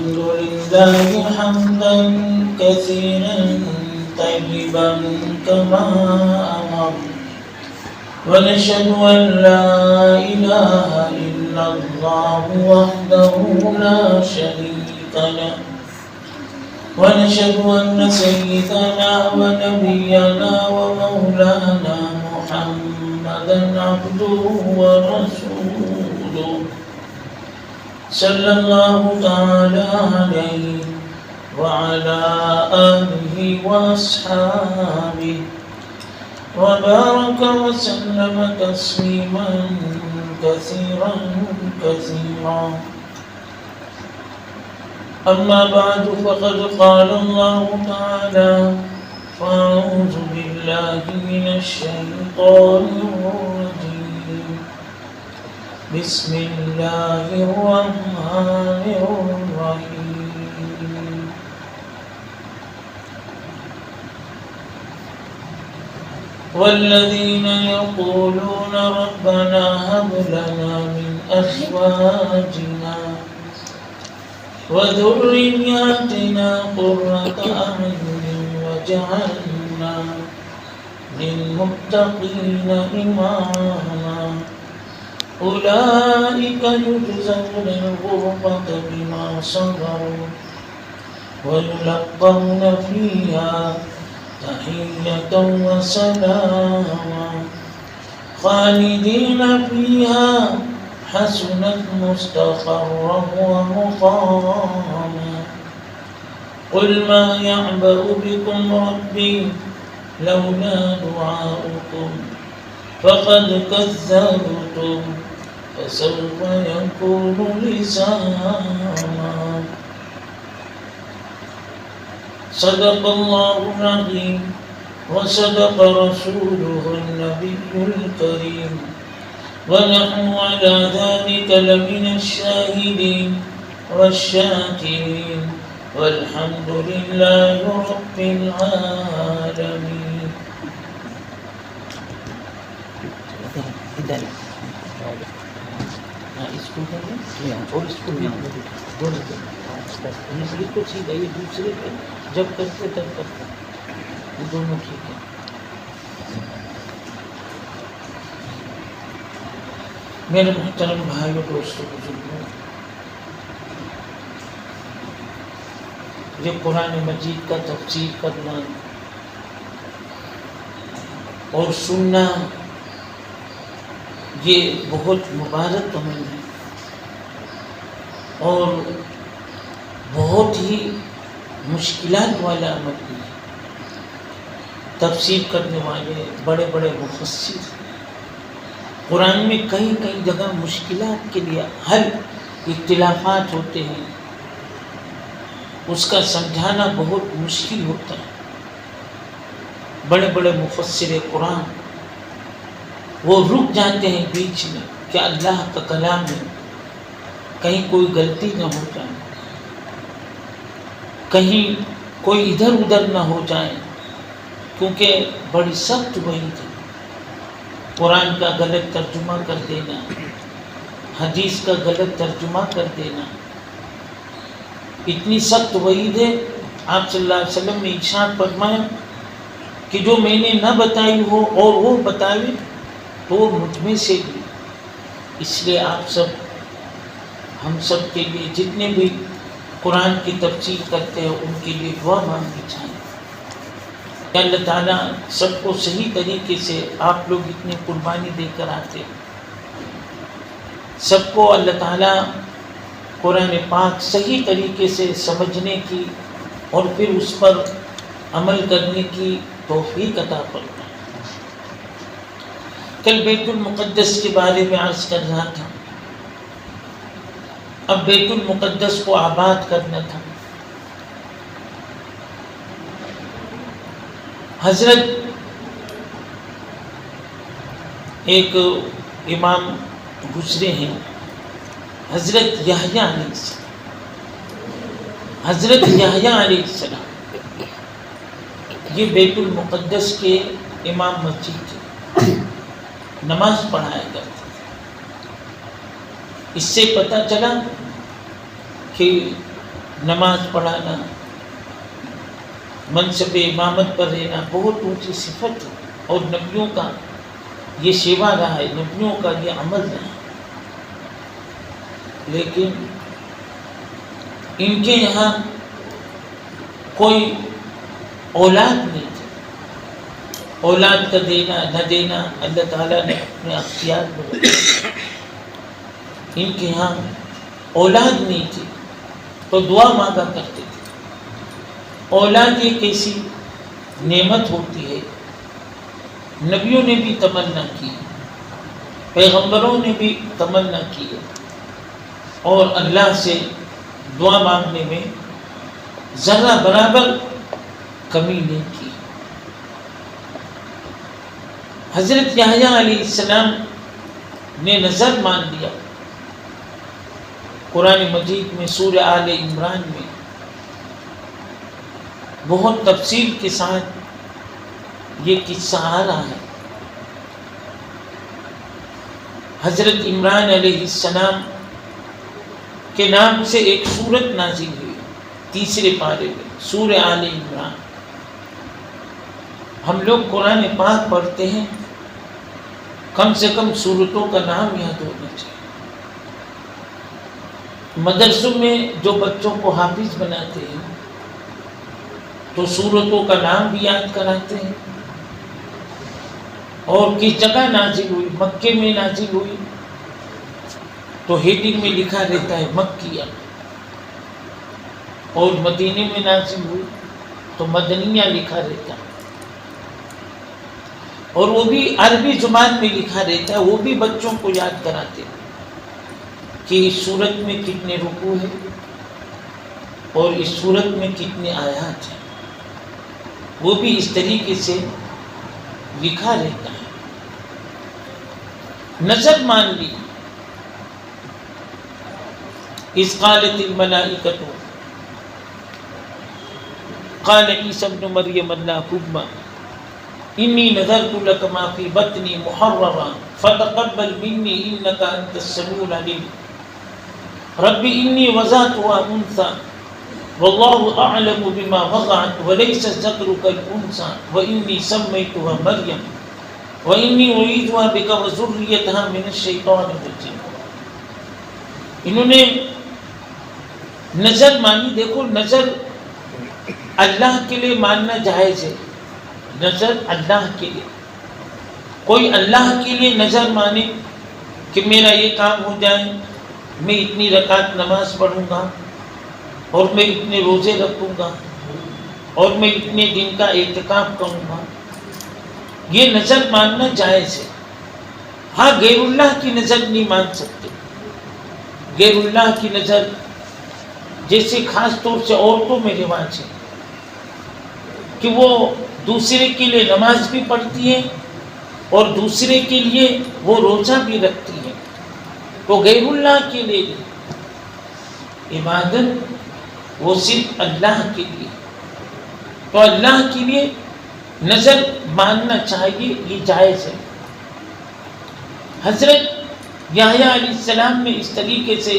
الحمد لله حمدا كثيرا طيبا كما أمر ونشهد أن لا إله إلا الله وحده لا شريك له ونشهد أن سيدنا ونبينا ومولانا محمدا عبده ورسوله صلى الله تعالى عليه وعلى آله وأصحابه وبارك وسلم تسليما كثيرا كثيرا. أما بعد فقد قال الله تعالى فأعوذ بالله من الشيطان الرجيم بسم الله الرحمن الرحيم. والذين يقولون ربنا هب لنا من أزواجنا وذرياتنا قرة أعين واجعلنا للمتقين إماما أولئك يجزون الغرفة بما صبروا ويلقون فيها تحية وسلاما خالدين فيها حسنت مستقرا ومقاما. قل ما يعبأ بكم ربي لولا دعاؤكم فقد كذبتم فسوف يكون لزاما. صدق الله العظيم وصدق رسوله النبي الكريم ونحن على ذلك لمن الشاهدين والشاكرين والحمد لله رب العالمين. جب کرتے تب کرتے دونوں ٹھیک ہے. میرے محترم بھائیوں دوستوں بزرگوں، یہ قرآن مجید کا تفسیر کرنا اور سننا یہ بہت مبارک عمل ہے اور بہت ہی مشکلات والا عمل ہے. تفسیر کرنے والے بڑے بڑے مفسر قرآن میں کئی کئی جگہ مشکلات کے لیے حل اختلافات ہوتے ہیں، اس کا سمجھانا بہت مشکل ہوتا ہے. بڑے بڑے مفسر قرآن وہ رک جاتے ہیں بیچ میں کہ اللہ کا کلام ہے، کہیں کوئی غلطی نہ ہو جائے، کہیں کوئی ادھر ادھر نہ ہو جائے، کیونکہ بڑی سخت وعید ہے. قرآن کا غلط ترجمہ کر دینا، حدیث کا غلط ترجمہ کر دینا، اتنی سخت وعید ہے. آپ صلی اللہ علیہ وسلم نے ارشاد فرمایا کہ جو میں نے نہ بتائی ہو اور وہ بتائے تو وہ مجھ میں سے بھی. اس لیے آپ سب ہم سب کے لیے جتنے بھی قرآن کی تفسیر کرتے ہیں ان کے لیے دعا مانگنی چاہیے کہ اللہ تعالیٰ سب کو صحیح طریقے سے، آپ لوگ اتنی قربانی دے کر آتے، سب کو اللہ تعالیٰ قرآن پاک صحیح طریقے سے سمجھنے کی اور پھر اس پر عمل کرنے کی توفیق عطا فرمائے. کل بیت المقدس کے بارے میں عرض کر رہا تھا. اب بیت المقدس کو آباد کرنا تھا. حضرت ایک امام گزرے ہیں، حضرت یحییٰ علیہ السلام. حضرت یحییٰ علیہ السلام یہ بیت المقدس کے امام مسجد تھے، نماز پڑھایا کرتے تھے. اس سے پتہ چلا کہ نماز پڑھانا، منصب امامت پر رہنا بہت اونچی صفت ہے، اور نبیوں کا یہ شیوا رہا ہے، نبیوں کا یہ عمل رہا ہے۔ لیکن ان کے یہاں کوئی اولاد نہیں تھی، اولاد کا دینا نہ دینا اللہ تعالیٰ نے اپنے اختیار میں رکھا۔ ان کے یہاں اولاد نہیں تھی تو دعا مانگا کرتے تھے۔ اولاد ایک ایسی نعمت ہوتی ہے، نبیوں نے بھی تمنا کی، پیغمبروں نے بھی تمنا کی ہے، اور اللہ سے دعا مانگنے میں ذرہ برابر کمی نہیں کی۔ حضرت یحییٰ علیہ السلام نے نظر مان لیا۔ قرآن مجید میں سورہ آل عمران میں بہت تفصیل کے ساتھ یہ قصہ آ رہا ہے۔ حضرت عمران علیہ السلام کے نام سے ایک سورت نازل ہوئی 3 پارے میں، سورہ آل عمران۔ ہم لوگ قرآن پاک پڑھتے ہیں، کم سے کم سورتوں کا نام یاد ہونا چاہیے۔ مدرسوں میں جو بچوں کو حافظ بناتے ہیں تو سورتوں کا نام بھی یاد کراتے ہیں، اور کس جگہ نازل ہوئی، مکے میں نازل ہوئی تو ہیڈنگ میں لکھا رہتا ہے مکیہ، اور مدینے میں نازل ہوئی تو مدنیہ لکھا رہتا ہے، اور وہ بھی عربی زبان میں لکھا رہتا ہے۔ وہ بھی بچوں کو یاد کراتے ہیں کہ اس سورت میں کتنے رکوع ہیں اور اس سورت میں کتنے آیات ہیں، وہ بھی اس طریقے سے لکھا رہتا ہے۔ نظر مان لی، اذ قالت الملائکۃ قال عیسی ابن مریم اللہم انی نذرت لک ما فی بطنی محررا فتقبل منی انک انت السمیع العلیم رب انی وضعتها انثی واللہ اعلم بما وضعت وليس الذکر کالانثی وانی سمیتها مریم وانی اعیذها بک وذریتها من الشیطان الرجیم۔ انہوں نے نظر مانی۔ دیکھو، نظر اللہ کے لیے ماننا جائز ہے، نظر اللہ کے لیے۔ کوئی اللہ کے لیے نظر مانے کہ میرا یہ کام ہو جائے، میں اتنی رکعت نماز پڑھوں گا، اور میں اتنے روزے رکھوں گا، اور میں اتنے دن کا اعتکاف کروں گا، یہ نظر ماننا جائز ہے۔ ہاں، غیر اللہ کی نظر نہیں مان سکتے۔ غیر اللہ کی نظر جیسے خاص طور سے عورتوں میں رواج ہے کہ وہ دوسرے کے لیے نماز بھی پڑھتی ہیں اور دوسرے کے لیے وہ روزہ بھی رکھتی ہیں، تو غیر اللہ کے لیے عبادت وہ صرف اللہ کے لیے، تو اللہ کے لیے نظر ماننا چاہیے، یہ جائز ہے۔ حضرت یحییٰ علیہ السلام نے اس طریقے سے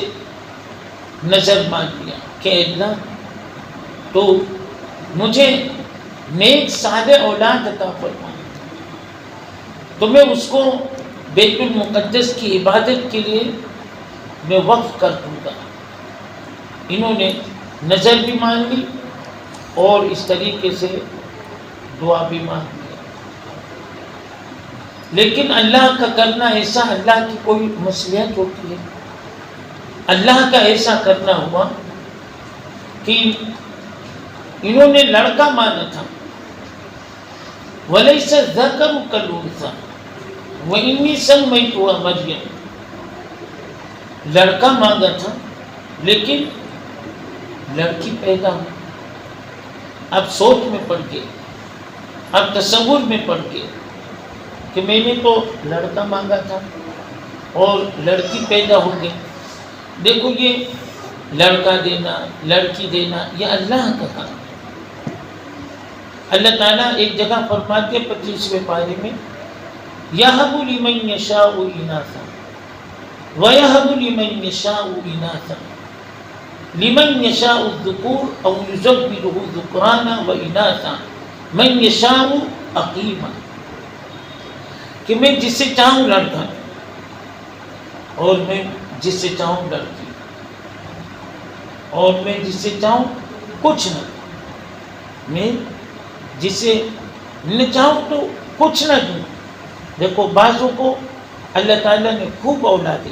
نظر مان لیا کہ اللہ تو مجھے نیک صالح اولاد عطا فرما، تو میں اس کو بیت المقدس کی عبادت کے لیے میں وقف کر دوں گا۔ انہوں نے نظر بھی مان لی اور اس طریقے سے دعا بھی مانگ لی۔ لیکن اللہ کا کرنا ایسا، اللہ کی کوئی مصلحت ہوتی ہے، اللہ کا ایسا کرنا ہوا کہ انہوں نے لڑکا مانا تھا، وَلَيْسَ الذَّكَرُ كَالْأُنثَىٰ وَإِنِّي سَمَّيْتُهَا مَرْيَمَ، لڑکا مانگا تھا لیکن لڑکی پیدا ہوئی۔ اب سوچ میں پڑ گئے، اب تصور میں پڑ گئے کہ میں نے تو لڑکا مانگا تھا اور لڑکی پیدا ہو گئی۔ دیکھو، یہ لڑکا دینا، لڑکی دینا، یہ اللہ کا کام ہے۔ اللہ تعالیٰ ایک جگہ فرماتے 25ویں پارے میں، یَهَبُ لِمَن يَشَاءُ إِنَاثًا وَيَهَبُ لِمَن يَشَاءُ إِنَاثًا، لمن یشاء الذکور او یزوجہ ذکرانا و اناثا من یشاء عقیما، کہ میں جس سے چاہوں لڑکا اور میں جس سے چاہوں لڑکی، اور میں جس سے چاہوں کچھ نہ، میں جس سے نہ چاہوں تو کچھ نہ دوں۔ دیکھو بعضوں کو اللہ تعالیٰ نے خوب اولادیں دی،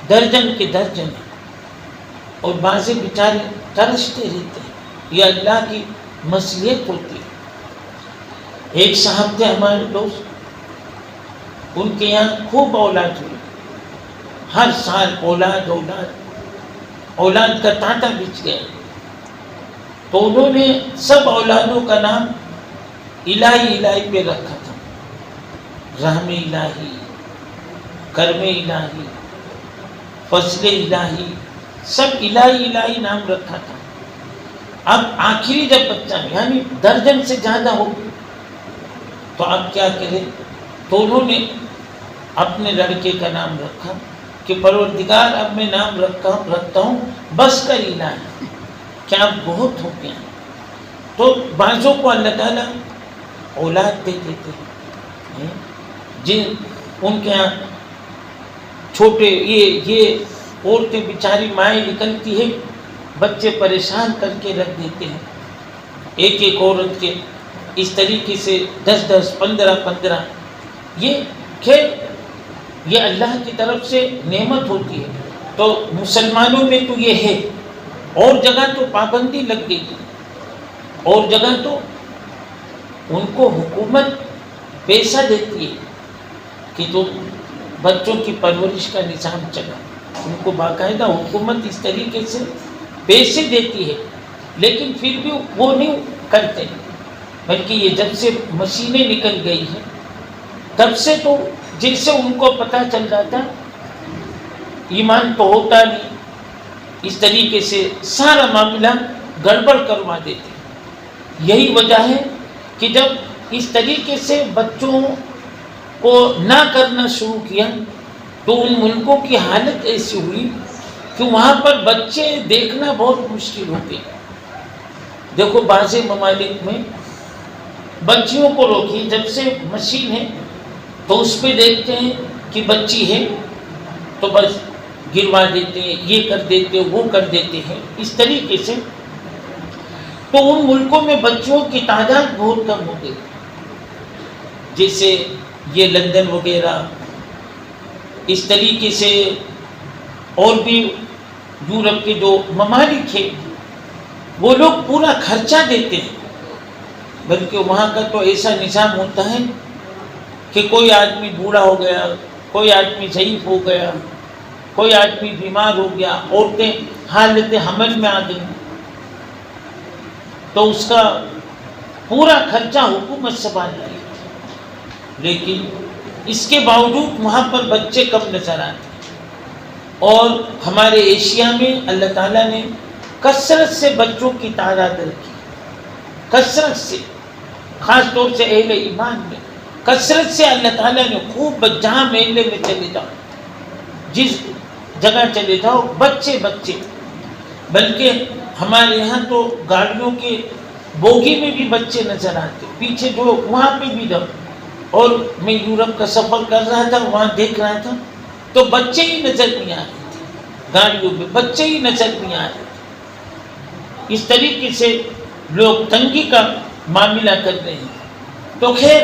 درجن کے درجن، اور بعضے بیچارے ترستے رہتے ہیں، یہ اللہ کی مصلحت ہوتی ہے۔ ایک صاحب تھے ہمارے دوست، ان کے یہاں خوب اولاد ہوئی، ہر سال اولاد کا تانتا بچ گیا، تو انہوں نے سب اولادوں کا نام الہی پہ رکھا تھا، رحم الہی، کرم الہی، فضل الہی، سب الہی نام رکھا تھا۔ اب آخری جب بچہ یعنی درجن سے زیادہ ہو گیا تو اب کیا کرے، تو انہوں نے اپنے لڑکے کا نام رکھا کہ پروردگار اب میں نام رکھتا ہوں بس کر الہی، کیا اب بہت ہو گیا۔ تو بعضوں کو اللہ تعالیٰ اولاد دے دیتے ہیں، جن ان کے یہاں چھوٹے یہ عورتیں بیچاری مائیں نکلتی ہے، بچے پریشان کر کے رکھ دیتے ہیں، ایک عورت کے اس طریقے سے 10 15 یہ خیر یہ اللہ کی طرف سے نعمت ہوتی ہے۔ تو مسلمانوں میں تو یہ ہے، اور جگہ تو پابندی لگ گئی ہے، اور جگہ تو ان کو حکومت پیسہ دیتی ہے کہ تم بچوں کی پرورش کا نظام چلا، ان کو باقاعدہ حکومت اس طریقے سے پیسے دیتی ہے، لیکن پھر بھی وہ نہیں کرتے، بلکہ یہ جب سے مشینیں نکل گئی ہیں تب سے تو جس سے ان کو پتہ چل جاتا ایمان تو ہوتا نہیں، اس طریقے سے سارا معاملہ گڑبڑ کروا دیتے۔ یہی وجہ ہے کہ جب اس طریقے سے بچوں کو نہ کرنا شروع کیا تو ان ملکوں کی حالت ایسی ہوئی کہ وہاں پر بچے دیکھنا بہت مشکل ہو گئے۔ دیکھو بعض ممالک میں بچیوں کو روکی، جب سے مشین ہے تو اس پہ دیکھتے ہیں کہ بچی ہے تو بس گروا دیتے ہیں، یہ کر دیتے وہ کر دیتے ہیں، اس طریقے سے۔ تو ان ملکوں میں بچوں کی تعداد بہت کم ہو گئی، جیسے یہ لندن وغیرہ، اس طریقے سے اور بھی یورپ کے جو ممالک ہیں وہ لوگ پورا خرچہ دیتے ہیں، بلکہ وہاں کا تو ایسا نظام ہوتا ہے کہ کوئی آدمی بوڑھا ہو گیا، کوئی آدمی ضعیف ہو گیا، کوئی آدمی بیمار ہو گیا، عورتیں حالت حمل میں آ گئیں تو اس کا پورا خرچہ حکومت سنبھال رہی ہے، لیکن اس کے باوجود وہاں پر بچے کم نظر آتے ہیں۔ اور ہمارے ایشیا میں اللہ تعالیٰ نے کثرت سے بچوں کی تعداد رکھی، کثرت سے، خاص طور سے اہل ایمان میں کثرت سے اللہ تعالیٰ نے خوب، جہاں میلے میں چلے جاؤ، جس جگہ چلے جاؤ بچے بچے، بلکہ ہمارے یہاں تو گاڑیوں کے بوگی میں بھی بچے نظر آتے، پیچھے جو وہاں پہ بھی جاؤ۔ اور میں یورپ کا سفر کر رہا تھا، وہاں دیکھ رہا تھا تو بچے ہی نظر نہیں آ رہے تھے، گاڑیوں میں بچے ہی نظر نہیں آ رہے تھے۔ اس طریقے سے لوگ تنگی کا معاملہ کر رہے ہیں۔ تو خیر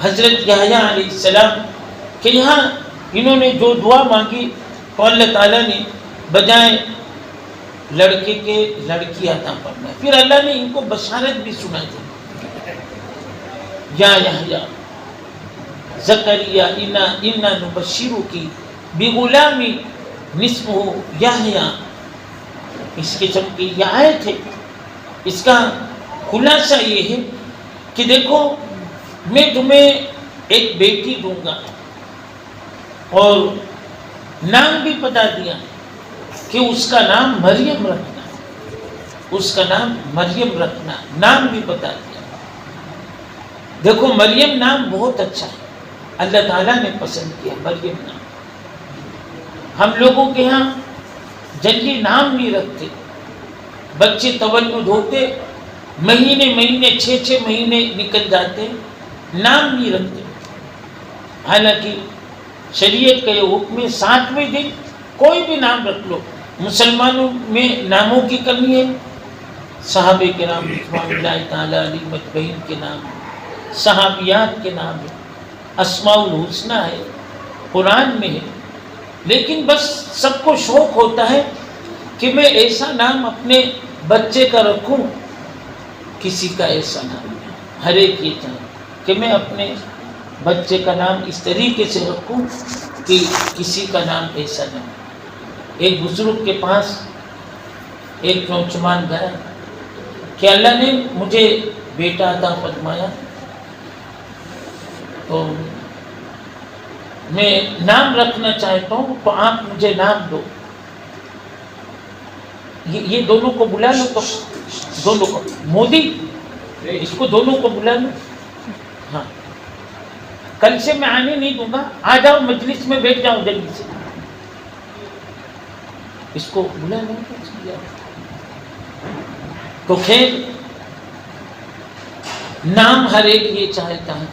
حضرت یحییٰ علیہ السلام کہ یہاں انہوں نے جو دعا مانگی تو اللہ تعالیٰ نے بجائے لڑکے کے لڑکی عطا فرمائی۔ پھر اللہ نے ان کو بشارت بھی سنا دی، یا یحییٰ زکریا انا نبشرک بغلام اسمہ یحییٰ۔ اس قسم کی یہ آیت ہے، اس کا خلاصہ یہ ہے کہ دیکھو میں تمہیں ایک بیٹی دوں گا، اور نام بھی بتا دیا کہ اس کا نام مریم رکھنا، اس کا نام مریم رکھنا، نام بھی بتا دیا۔ دیکھو مریم نام بہت اچھا ہے، اللہ تعالیٰ نے پسند کیا مریم نام۔ ہم لوگوں کے ہاں جلدی نام نہیں رکھتے. بچے تولد ہوتے مہینے 6 مہینے نکل جاتے, نام نہیں رکھتے. حالانکہ شریعت کا یہ حکم ہے 7ویں دن کوئی بھی نام رکھ لو. مسلمانوں میں ناموں کی کمی ہے. صحابہ کرام رضوان اللہ تعالی علیہ مجمعین کے نام ہیں, صحابیات کے نام ہیں, اسماء الحسنی ہے, قرآن میں ہے. لیکن بس سب کو شوق ہوتا ہے کہ میں ایسا نام اپنے بچے کا رکھوں, کسی کا ایسا نام نہیں. ہر ایک یہ چاہے کہ میں اپنے بچے کا نام اس طریقے سے رکھوں کہ کسی کا نام ایسا نہ ہو. ایک بزرگ کے پاس ایک نوجوان گیا کہ اللہ نے مجھے بیٹا عطا فرمایا, تو میں نام رکھنا چاہتا ہوں, تو آپ مجھے نام دو. یہ دونوں کو بلا لو, تو دونوں کو, مودی اس کو دونوں کو بلا لو. ہاں, کل سے میں آنے نہیں دوں گا, آ جاؤ مجلس میں بیٹھ جاؤ جلدی سے. اس کو بلا لو. تو خیر, نام ہر ایک یہ چاہتا ہے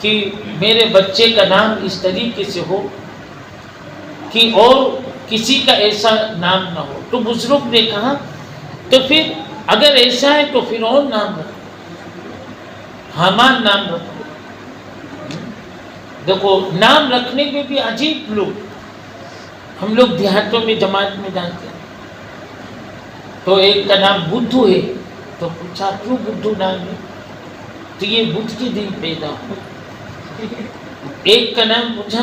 کہ میرے بچے کا نام اس طریقے سے ہو کہ اور کسی کا ایسا نام نہ ہو. تو بزرگ نے کہا تو پھر اگر ایسا ہے تو پھر اور نام رکھو, حامان نام رکھو. دیکھو نام رکھنے میں بھی عجیب لوگ, ہم لوگ دیہاتوں میں جماعت میں جاتے ہیں, تو ایک کا نام بدھو ہے, تو پوچھا کیوں بدھو نام ہے؟ تو یہ بدھ کے دن پیدا ہو. ایک کا نام پوچھا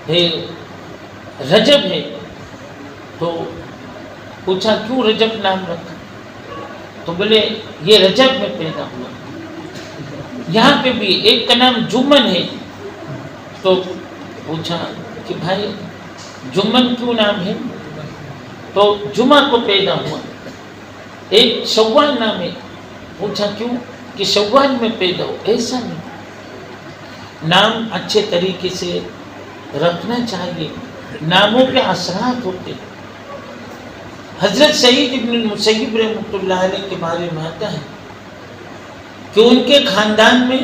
ہے رجب ہے, تو پوچھا کیوں رجب نام رکھا؟ تو بولے یہ رجب میں پیدا ہوا. یہاں پہ بھی ایک کا نام جمن ہے, تو پوچھا کہ بھائی جمن کیوں نام ہے؟ تو جمعہ کو پیدا ہوا. ایک شوال نام ہے, پوچھا کیوں؟ کہ شوال میں پیدا ہو. ایسا نہیں, نام اچھے طریقے سے رکھنا چاہیے. ناموں کے اثرات ہوتے ہیں. حضرت سعید ابن المسیب رحمۃ اللہ علیہ کے بارے میں آتا ہے کہ ان کے خاندان میں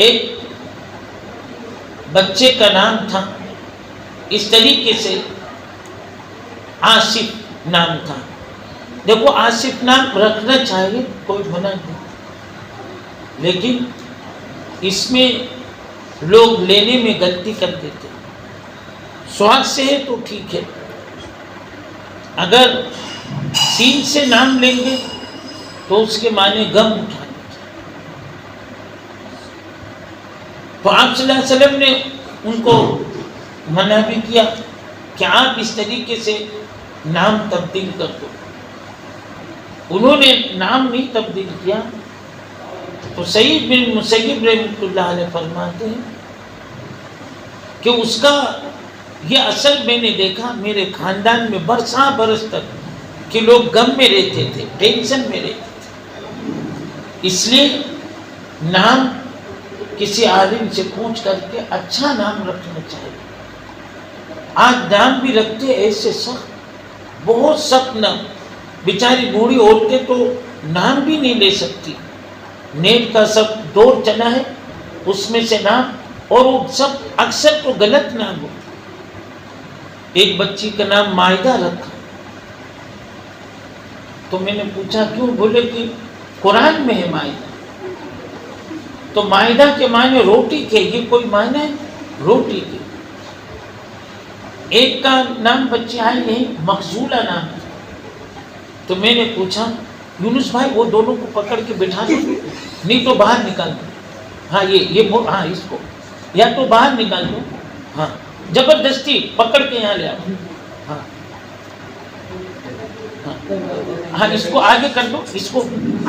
ایک بچے کا نام تھا اس طریقے سے, آصف نام تھا. دیکھو آصف نام رکھنا چاہیے, کوئی منع نہیں, لیکن اس میں لوگ لینے میں غلطی کر دیتے. سواد سے ہے تو ٹھیک ہے, اگر سین سے نام لیں گے تو اس کے معنی غم اٹھانے. تو آپ صلی اللہ علیہ وسلم نے ان کو منع بھی کیا کہ آپ اس طریقے سے نام تبدیل کر دو. انہوں نے نام نہیں تبدیل کیا. تو سعید بن مسیب رحمۃ اللہ علیہ فرماتے ہیں کہ اس کا یہ اثر میں نے دیکھا میرے خاندان میں برساں برس تک کہ لوگ غم میں رہتے تھے, ٹینشن میں رہتے تھے. اس لیے نام کسی عالم سے پوچھ کر کے اچھا نام رکھنا چاہیے. آج نام بھی رکھتے ایسے سخت, بہت سخت نام. بیچاری بوڑھی عورتیں تو نام بھی نہیں لے سکتی. نیٹ کا سب دور چلا ہے, اس میں سے نام, اور وہ سب اکثر تو غلط نام ہو. ایک بچی کا نام مائدہ رکھا, تو میں نے پوچھا کیوں؟ بولے کہ قرآن میں ہے مائدہ. تو مائدہ کے معنی روٹی کے, یہ کوئی معنی ہے روٹی کے. ایک کا نام بچے آئے نہیں, مخزولہ نام ہے. تو میں نے پوچھا یونس بھائی وہ دونوں کو پکڑ کے بٹھا دو, نہیں تو باہر نکال دو. ہاں ہاں اس کو یا تو باہر نکال دو, ہاں زبردستی پکڑ کے یہاں لے آؤ. ہاں ہاں اس کو آگے کر دو, اس کو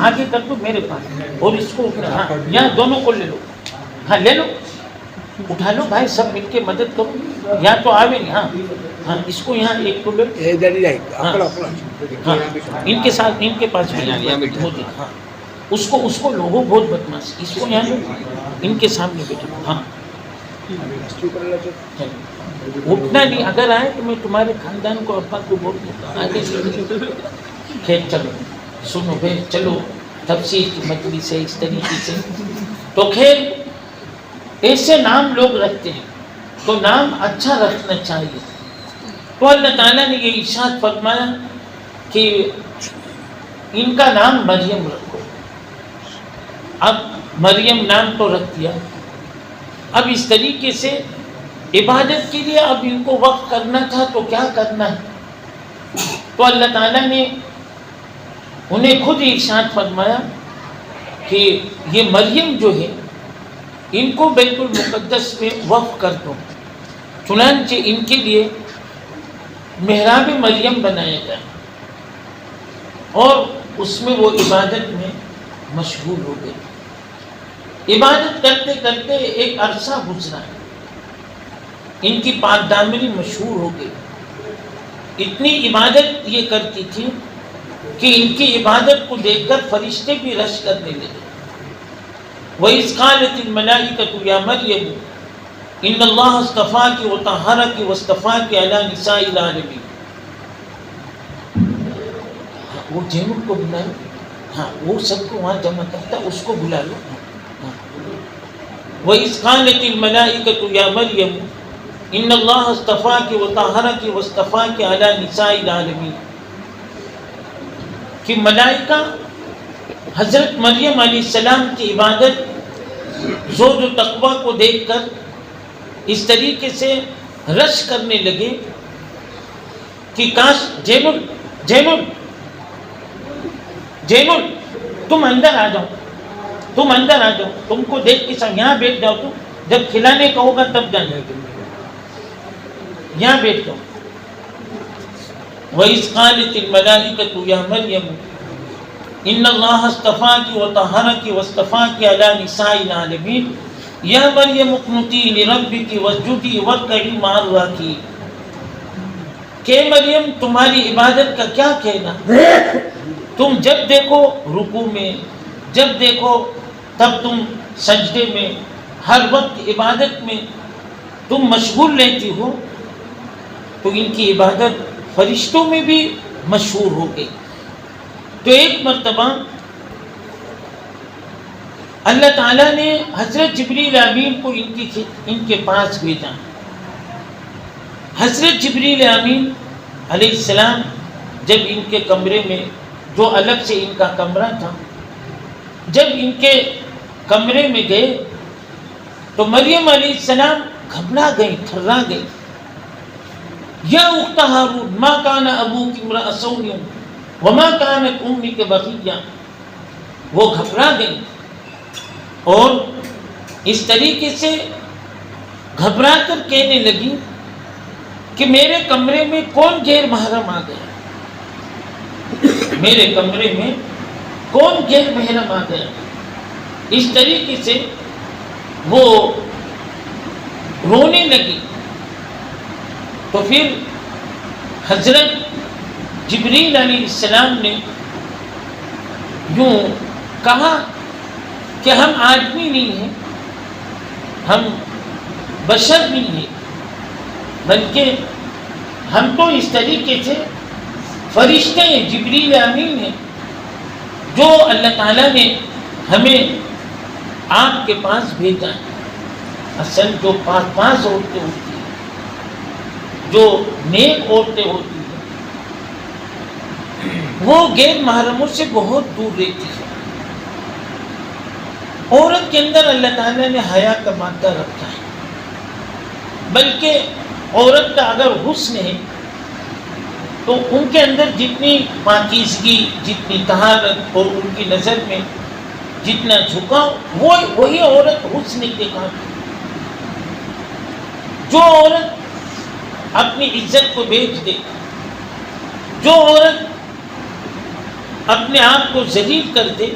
آگے کر دو میرے پاس, اور اس کو ہاں یہاں دونوں کو لے لو. ہاں لے لو, اٹھا لو بھائی, سب مل کے مدد کرو. یہاں تو آوے نہیں. ہاں ہاں اس کو یہاں ایک کو لے, ہاں ان کے ساتھ, ان کے پاس بھی ہاں اس کو لوگوں بہت بدماش. اس کو یہاں لو, ان کے سامنے بیٹھو. ہاں اٹھنا نہیں، اگر آئے تو میں تمہارے خاندان کو ابا کو بول دوں آگے سے. خیر چلو سنو بھائی، چلو تفسیر کی مجلس ہے اس طریقے سے. تو خیر ایسے نام لوگ رکھتے ہیں تو نام اچھا رکھنا چاہیے. تو اللہ تعالیٰ نے یہ ارشاد فرمایا کہ ان کا نام مریم رکھو. اب مریم نام تو رکھ دیا، اب اس طریقے سے عبادت کے لیے اب ان کو وقف کرنا تھا تو کیا کرنا ہے؟ تو اللہ تعالیٰ نے انہیں خود ارشاد فرمایا کہ یہ مریم جو ہے ان کو بیت المقدس میں وقف کر دو. چنانچہ ان کے لیے محراب مریم بنایا گیا اور اس میں وہ عبادت میں مشغول ہو گئے. عبادت کرتے کرتے ایک عرصہ گزرا، ان کی پاک دامنی مشہور ہو گئی. اتنی عبادت یہ کرتی تھی کہ ان کی عبادت کو دیکھ کر فرشتے بھی رش کرنے لگے. وَإِذْ قَالَتِ الْمَلَائِكَةُ يَا مَرْيَمُ إِنَّ اللَّهَ اصْطَفَاكِ وَطَهَّرَكِ وَاصْطَفَاكِ عَلَى نِسَاءِ الْعَالَمِينَ. وہ جنوں کو بلا لو، ہاں وہ سب کو وہاں جمع کرتا، اس کو بلا لو. وَإِذْ قَالَتِ الْمَلَائِكَةُ يَا مَرْيَمُ إِنَّ اللَّهَ اصْطَفَاكِ وَطَهَّرَكِ وَاصْطَفَاكِ عَلَى نِسَاءِ الْعَالَمِينَ. کہ ملائکہ حضرت مریم علیہ السلام کی عبادت زہد و تقویٰ کو دیکھ کر اس طریقے سے رش کرنے لگے کہ کاش جینل تم اندر آ جاؤ، تم اندر آ جاؤ، تم کو دیکھ کے یہاں بیٹھ جاؤ، تم جب کھلانے کا ہوگا تب جانا، یہاں بیٹھ جاؤ. وَإِذْ قَالَتِ الْمَلَائِكَةُ يَا مَرْيَمُ إِنَّ اللَّهَ اصْطَفَاكِ وَطَهَّرَكِ وَاصْطَفَاكِ عَلَى نِسَاءِ الْعَالَمِينَ يَا مَرْيَمُ اقْنُتِي لِرَبِّكِ وَاسْجُدِي وَارْكَعِي مَعَ الرَّاكِعِينَ. کہ مریم تمہاری عبادت کا کیا کہنا، تم جب دیکھو رکوع میں، جب دیکھو تب تم سجدے میں، ہر وقت عبادت میں تم مشغول رہتی ہو. تو ان کی عبادت فرشتوں میں بھی مشہور ہو گئی. تو ایک مرتبہ اللہ تعالیٰ نے حضرت جبریل امین کو ان کے پاس بھیجا. حضرت جبریل امین علیہ السلام جب ان کے کمرے میں، جو الگ سے ان کا کمرہ تھا، جب ان کے کمرے میں گئے تو مریم علیہ السلام گھبرا گئی، تھرا گئی. یا اخت ہارون ما کان ابوک امرأ سوء وما کانت امک بغیہ. وہ گھبرا گئی اور اس طریقے سے گھبرا کر کہنے لگی کہ میرے کمرے میں کون غیر محرم آ گیا، میرے کمرے میں کون غیر محرم آ گیا. اس طریقے سے وہ رونے لگی. تو پھر حضرت جبریل علیہ السلام نے یوں کہا کہ ہم آدمی نہیں ہیں، ہم بشر نہیں ہیں، بلکہ ہم تو اس طریقے سے فرشتے ہیں، جبریل امین ہیں، جو اللہ تعالیٰ نے ہمیں آپ کے پاس بھیجا ہے. اصل جو پاس عورتیں ہوتی ہیں، جو نیک عورتیں ہوتی ہیں، وہ غیر محرموں سے بہت دور رہتی ہے. عورت کے اندر اللہ تعالیٰ نے حیا کا مادہ رکھا ہے، بلکہ عورت کا اگر حسن ہے تو ان کے اندر جتنی پاکیزگی، جتنی طہارت اور ان کی نظر میں جتنا جھکاؤ، وہی عورت حسن کے کام. جو عورت اپنی عزت کو بیچ دے، جو عورت اپنے آپ کو ذلیل کر دے،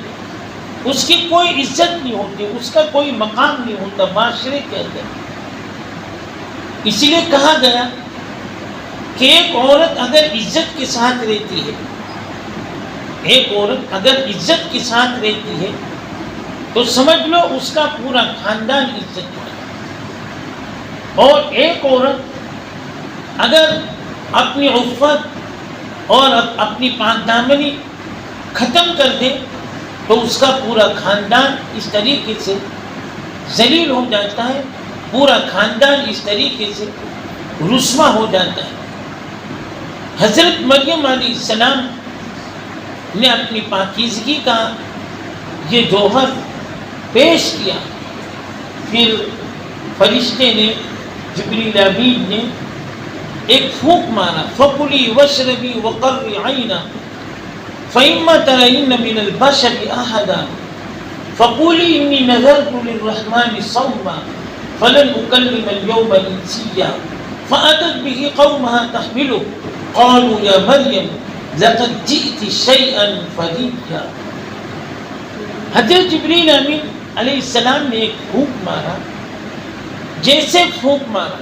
اس کی کوئی عزت نہیں ہوتی، اس کا کوئی مقام نہیں ہوتا معاشرے کے اندر. اسی لیے کہا گیا کہ ایک عورت اگر عزت کے ساتھ رہتی ہے، ایک عورت اگر عزت کے ساتھ رہتی ہے تو سمجھ لو اس کا پورا خاندان عزت ہے. اور ایک عورت اگر اپنی عفت اور اپنی پاک دامنی ختم کر دے تو اس کا پورا خاندان اس طریقے سے ذلیل ہو جاتا ہے، پورا خاندان اس طریقے سے رسوا ہو جاتا ہے۔ حضرت مریم علیہ السلام نے اپنی پاکیزگی کا یہ جوہر پیش کیا، پھر فرشتے نے، جبریل امین نے ایک پھونک مارا، فَكُلِي وَاشْرَبِي وَقَرِّ عَيْنًا فَإِمَّا تَرَيِنَّ مِنَ الْبَشَرِ أَحَدًا فَقُولِي إِنِّي نَذَرْتُ لِلرَّحْمَنِ صَوْمًا فَلَنْ أُكَلِّمَ الْيَوْمَ إِنسِيًّا فَأَتَتْ بِهِ قَوْمَهَا تَحْمِلُهُ قَالُوا يَا مَرْيَمُ لَقَدْ جِئْتِ شَيْئًا فَرِيًّا۔ حضرت جبریل امین علیہ السلام نے ایک پھونک مارا، جیسے پھونک مارا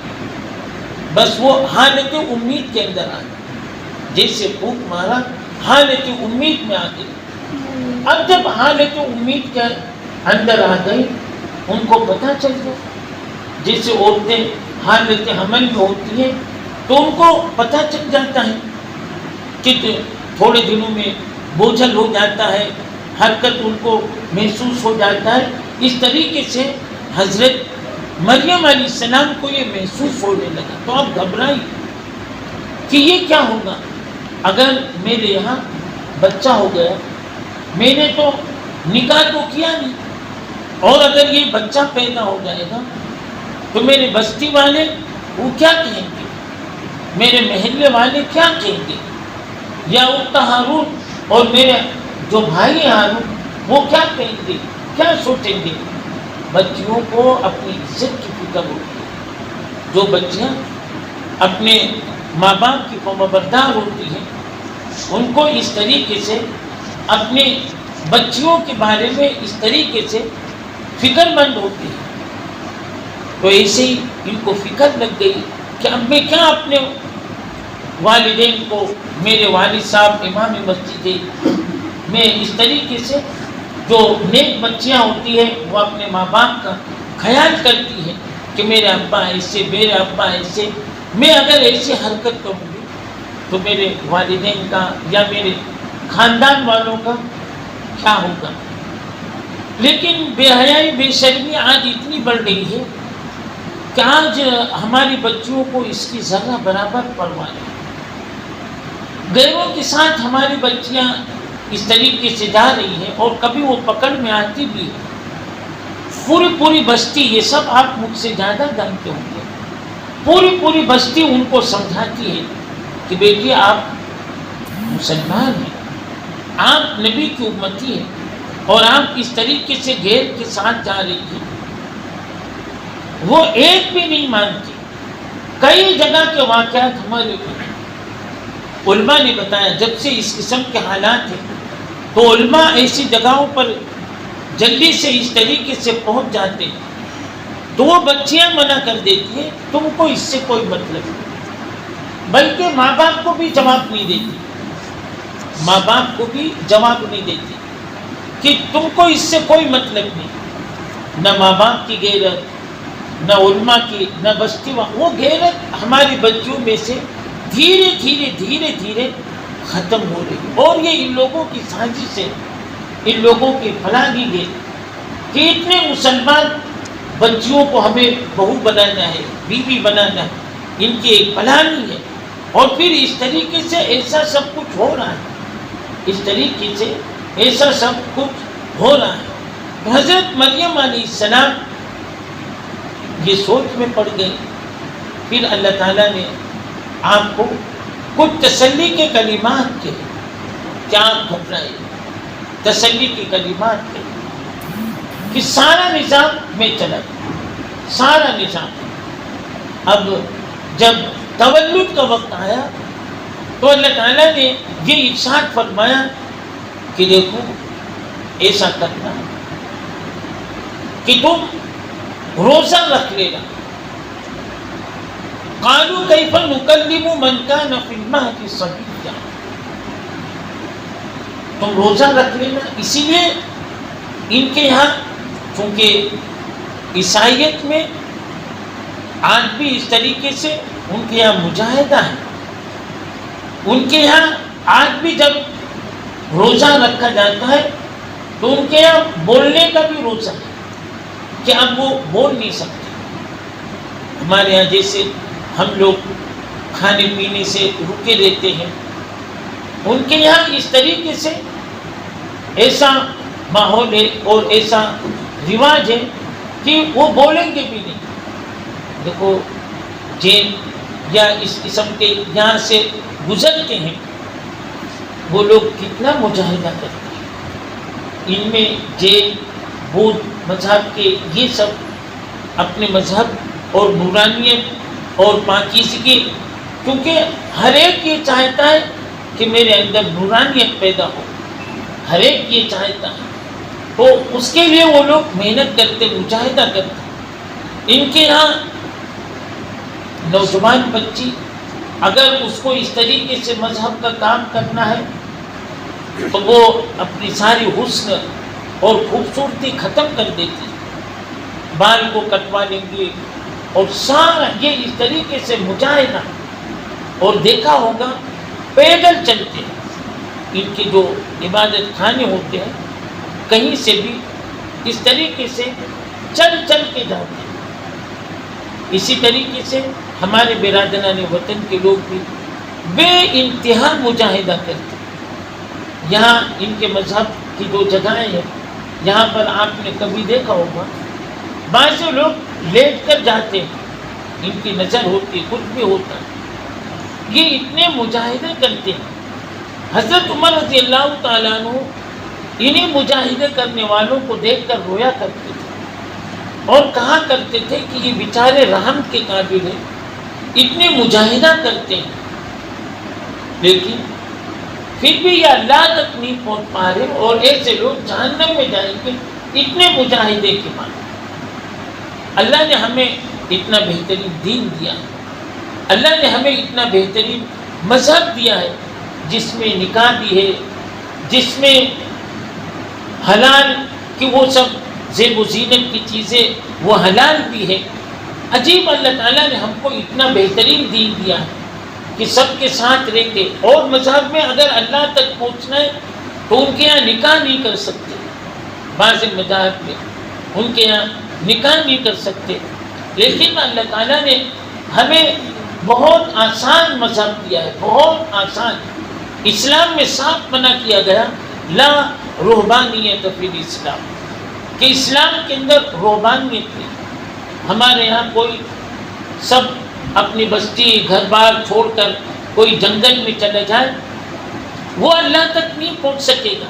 بس وہ حالت امید کے اندر آ گئی، جیسے پھونک مارا حالت امید میں آ گئی۔ اب جب حالت امید کے اندر آ گئی ان کو پتہ چل گیا، جیسے عورتیں حالت حمل میں ہوتی ہیں تو ان کو پتہ چل جاتا ہے کہ تھوڑے دنوں میں بوجھل ہو جاتا ہے، حرکت ان کو محسوس ہو جاتا ہے۔ اس طریقے سے حضرت مریم علیہ السلام کو یہ محسوس ہونے لگا، تو اب گھبرائی کہ یہ کیا ہوگا، اگر میرے یہاں بچہ ہو گیا، میں نے تو نکاح تو کیا نہیں، اور اگر یہ بچہ پیدا ہو جائے گا تو میرے بستی والے وہ کیا کہیں گے، میرے محلے والے کیا کہیں گے، یا اخت ہارون اور میرے جو بھائی ہارون وہ کیا کہیں گے، کیا سوچیں گے۔ بچیوں کو اپنی عزت کی فکر ہوتی ہے، جو بچیاں اپنے ماں باپ کی فرمانبردار ہوتی ہیں ان کو اس طریقے سے اپنے بچیوں کے بارے میں اس طریقے سے فکر مند ہوتی ہے۔ تو ایسے ہی ان کو فکر لگ گئی کہ اب میں کیا اپنے والدین کو، میرے والد صاحب امام مسجد ہے، میں اس طریقے سے جو نیک بچیاں ہوتی ہیں وہ اپنے ماں باپ کا خیال کرتی ہیں کہ میرے ابا ایسے، میرے ابا ایسے، میں اگر ایسی حرکت کروں گی تو میرے والدین کا یا میرے خاندان والوں کا کیا ہوگا۔ لیکن بے حیائی، بے شرمی آج اتنی بڑھ گئی ہے کہ آج ہماری بچیوں کو اس کی ذرہ برابر پرواہ نہیں۔ غیروں کے ساتھ ہماری بچیاں اس طریقے سے جا رہی ہیں اور کبھی وہ پکڑ میں آتی بھی ہے۔ پوری بستی، یہ سب آپ مجھ سے زیادہ جانتے ہوں گے، پوری بستی ان کو سمجھاتی ہے کہ بیٹی آپ مسلمان ہیں، آپ نبی کی امتی ہیں، اور آپ اس طریقے سے غیر کے ساتھ جا رہی ہیں۔ وہ ایک بھی نہیں مانتی۔ کئی جگہ کے واقعات ہمارے علماء نے بتایا، جب سے اس قسم کے حالات ہیں تو علماء ایسی جگہوں پر جلدی سے اس طریقے سے پہنچ جاتے ہیں تو وہ بچیاں منع کر دیتی ہیں، تم کو اس سے کوئی مطلب نہیں، بلکہ ماں باپ کو بھی جواب نہیں دیتی، ماں باپ کو بھی جواب نہیں دیتی کہ تم کو اس سے کوئی مطلب نہیں۔ نہ ماں باپ کی غیرت، نہ علماء کی، نہ بستی، وہ غیرت ہماری بچیوں میں سے دھیرے دھیرے ختم ہو رہی، اور یہ ان لوگوں کی سازش ہے، ان لوگوں کی فلاحی ہے کہ اتنے مسلمان بچیوں کو ہمیں بہو بنانا ہے، بیوی بنانا ہے، ان کی ایک پلانی ہے، اور پھر اس طریقے سے ایسا سب کچھ ہو رہا ہے، اس طریقے سے ایسا سب کچھ ہو رہا ہے۔ حضرت مریم علیہ السلام یہ سوچ میں پڑ گئی، پھر اللہ تعالیٰ نے آپ کو کچھ تسلی کے کلمات کے، کیا آپ گھبرائے، تسلی کے کلمات کے کہ سارا نظام میں چلا گیا، سارا نظام۔ اب جب تولد کا وقت آیا تو اللہ تعالیٰ نے یہ ارشاد فرمایا کہ دیکھو ایسا کرنا کہ تم روزہ رکھ لینا۔ قالوا کیف نکلم من کان فی المہد صبیا، تم روزہ رکھ لینا۔ اسی لیے ان کے یہاں چونکہ عیسائیت میں آج بھی اس طریقے سے ان کے یہاں مجاہدہ ہے. ان کے یہاں آج بھی جب روزہ رکھا جاتا ہے تو ان کے یہاں بولنے کا بھی روزہ ہے کہ اب وہ بول نہیں سکتے. ہمارے یہاں جیسے ہم لوگ کھانے پینے سے رکے رہتے ہیں، ان کے یہاں اس طریقے سے ایسا ماحول ہے اور ایسا رواج ہے کہ وہ بولیں گے بھی نہیں. دیکھو جین یا اس قسم کے یہاں سے گزرتے ہیں، وہ لوگ کتنا مجاہدہ کرتے ہیں. ان میں جین بدھ مذہب کے یہ سب اپنے مذہب اور نورانیت اور پاکیزگی، کیونکہ ہر ایک یہ چاہتا ہے کہ میرے اندر نورانیت پیدا ہو، ہر ایک یہ چاہتا ہے، تو اس کے لیے وہ لوگ محنت کرتے، مجاہدہ کرتے. ان کے یہاں نوجوان بچی اگر اس کو اس طریقے سے مذہب کا کام کرنا ہے تو وہ اپنی ساری حسن اور خوبصورتی ختم کر دیتی، بال کو کٹوا لیں گے اور سارا یہ اس طریقے سے مجاہدہ. اور دیکھا ہوگا پیدل چلتے ہیں، ان کے جو عبادت خانے ہوتے ہیں کہیں سے بھی اس طریقے سے چل چل کے جاتے ہیں. اسی طریقے سے ہمارے برادران وطن کے لوگ بھی بے انتہا مجاہدہ کرتے ہیں. یہاں ان کے مذہب کی جو جگہیں ہیں یہاں پر آپ نے کبھی دیکھا ہوگا بعض لوگ لیٹ کر جاتے ہیں، ان کی نظر ہوتی ہے، کچھ بھی ہوتا ہے، یہ اتنے مجاہدے کرتے ہیں. حضرت عمر رضی اللہ تعالیٰ عنہ انہیں مجاہدے کرنے والوں کو دیکھ کر رویا کرتے تھے اور کہا کرتے تھے کہ یہ بیچارے رحم کے قابل ہیں، اتنے مجاہدہ کرتے ہیں لیکن پھر بھی یہ اللہ تک نہیں پہنچ پا رہے، اور ایسے لوگ جہنم میں جائیں گے اتنے مجاہدے کے بعد. اللہ نے ہمیں اتنا بہترین دین دیا ہے، اللہ نے ہمیں اتنا بہترین مذہب دیا ہے جس میں نکاح بھی ہے، جس میں حلال کہ وہ سب زیب و زینت کی چیزیں وہ حلال بھی ہے. عجیب، اللہ تعالیٰ نے ہم کو اتنا بہترین دین دیا ہے کہ سب کے ساتھ رہیں گے. اور مذہب میں اگر اللہ تک پہنچنا ہے تو ان کے یہاں نکاح نہیں کر سکتے، بعض مذاہب میں ان کے یہاں نکاح نہیں کر سکتے. لیکن اللہ تعالیٰ نے ہمیں بہت آسان مذہب دیا ہے، بہت آسان. اسلام میں صاف منع کیا گیا لا رہبانیت فی الاسلام، کہ اسلام کے اندر رہبانیت نہیں. ہمارے یہاں کوئی سب اپنی بستی گھر بار چھوڑ کر کوئی جنگل میں چلا جائے وہ اللہ تک نہیں پہنچ سکے گا،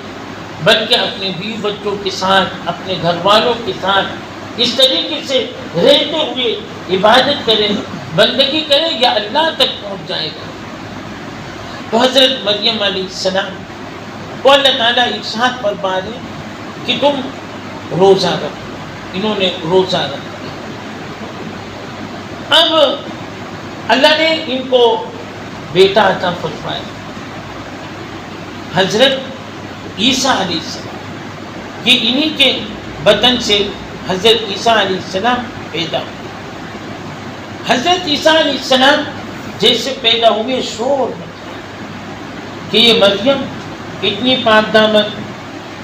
بلکہ اپنے بیوی بچوں کے ساتھ، اپنے گھر والوں کے ساتھ اس طریقے سے رہتے ہوئے عبادت کرے، بندگی کرے، یا اللہ تک پہنچ جائے گا. تو حضرت مریم علیہ السلام کو اللہ تعالیٰ ارشاد فرما دے کہ تم روزہ رکھو. انہوں نے روزہ رکھا. اب اللہ نے ان کو بیٹا عطا فرمایا، حضرت عیسیٰ علیہ السلام. یہ انہی کے بدن سے حضرت عیسیٰ علیہ السلام پیدا ہوئے. حضرت عیسیٰ علیہ السلام جیسے پیدا ہوئے شور مچا کہ یہ مریم اتنی پاک دامن،